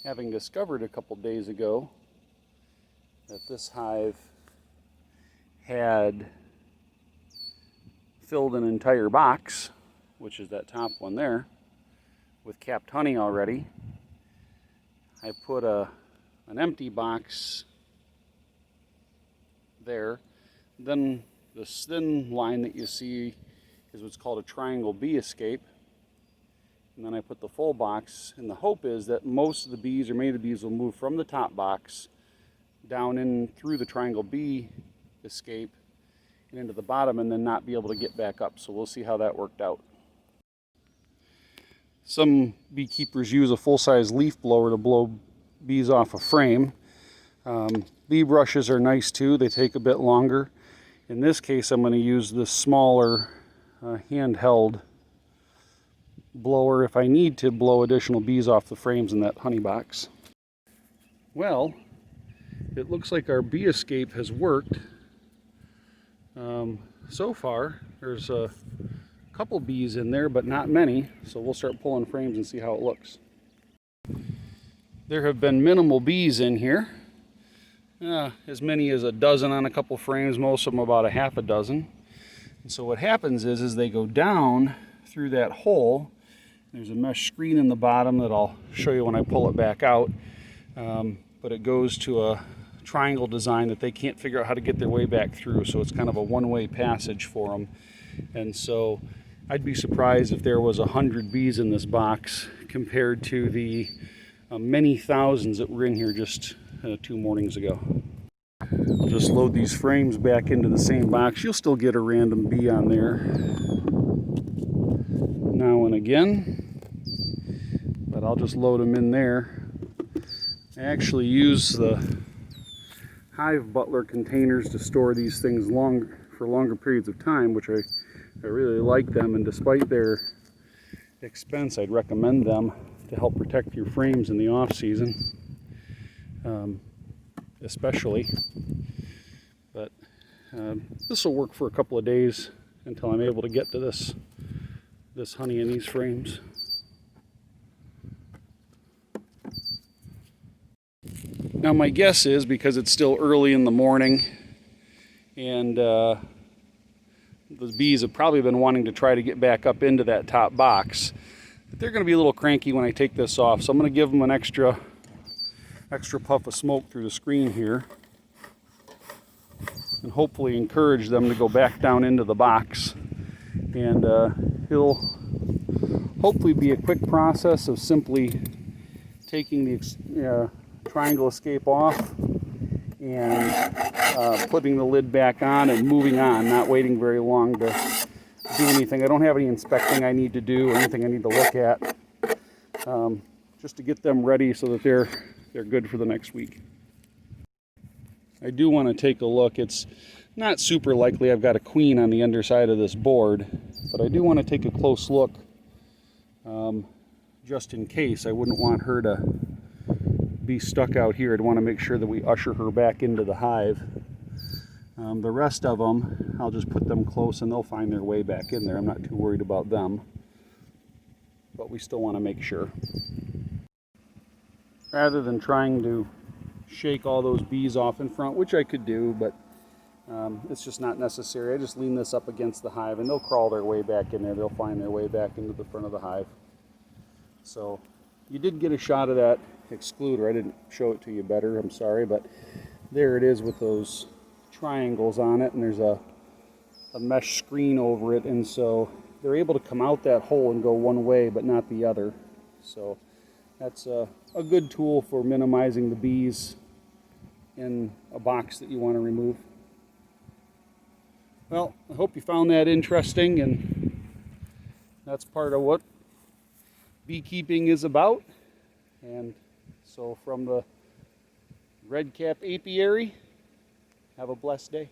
having discovered a couple days ago that this hive had filled an entire box, which is that top one there, with capped honey already. I put an empty box there. Then this thin line that you see is what's called a triangle bee escape. And then I put the full box, and the hope is that most of the bees, or many of the bees, will move from the top box down in through the triangle bee escape and into the bottom, and then not be able to get back up. So we'll see how that worked out. Some beekeepers use a full-size leaf blower to blow bees off a frame. Bee brushes are nice too. They take a bit longer. In this case, I'm going to use this smaller handheld blower if I need to blow additional bees off the frames in that honey box. Well, it looks like our bee escape has worked. So far, there's a couple bees in there, but not many, so we'll start pulling frames and see how it looks. There have been minimal bees in here, as many as a dozen on a couple frames, most of them about a half a dozen. And so what happens is they go down through that hole. There's a mesh screen in the bottom that I'll show you when I pull it back out, but it goes to a triangle design that they can't figure out how to get their way back through, so it's kind of a one-way passage for them. And so I'd be surprised if there was 100 bees in this box compared to the many thousands that were in here just 2 mornings ago. I'll just load these frames back into the same box. You'll still get a random bee on there now and again, but I'll just load them in there. I actually use the hive butler containers to store these things for longer periods of time, which I really like them, and despite their expense, I'd recommend them to help protect your frames in the off season, especially. But this will work for a couple of days until I'm able to get to this honey in these frames. Now my guess is, because it's still early in the morning and the bees have probably been wanting to try to get back up into that top box, but they're going to be a little cranky when I take this off. So I'm going to give them an extra puff of smoke through the screen here and hopefully encourage them to go back down into the box. And it'll hopefully be a quick process of simply taking the triangle escape off and putting the lid back on and moving on, not waiting very long to do anything. I don't have any inspecting I need to do or anything I need to look at, just to get them ready so that they're good for the next week. I do want to take a look. It's not super likely I've got a queen on the underside of this board, but I do want to take a close look just in case. I wouldn't want her to be stuck out here. I'd want to make sure that we usher her back into the hive. The rest of them, I'll just put them close and they'll find their way back in there. I'm not too worried about them, but we still want to make sure. Rather than trying to shake all those bees off in front, which I could do, but it's just not necessary. I just lean this up against the hive and they'll crawl their way back in there. They'll find their way back into the front of the hive. So you did get a shot of that excluder. I didn't show it to you better, I'm sorry, but there it is with those triangles on it, and there's a mesh screen over it, and so they're able to come out that hole and go one way but not the other. So that's a good tool for minimizing the bees in a box that you want to remove. Well, I hope you found that interesting, and that's part of what beekeeping is about. And so from the Red Cap Apiary, have a blessed day.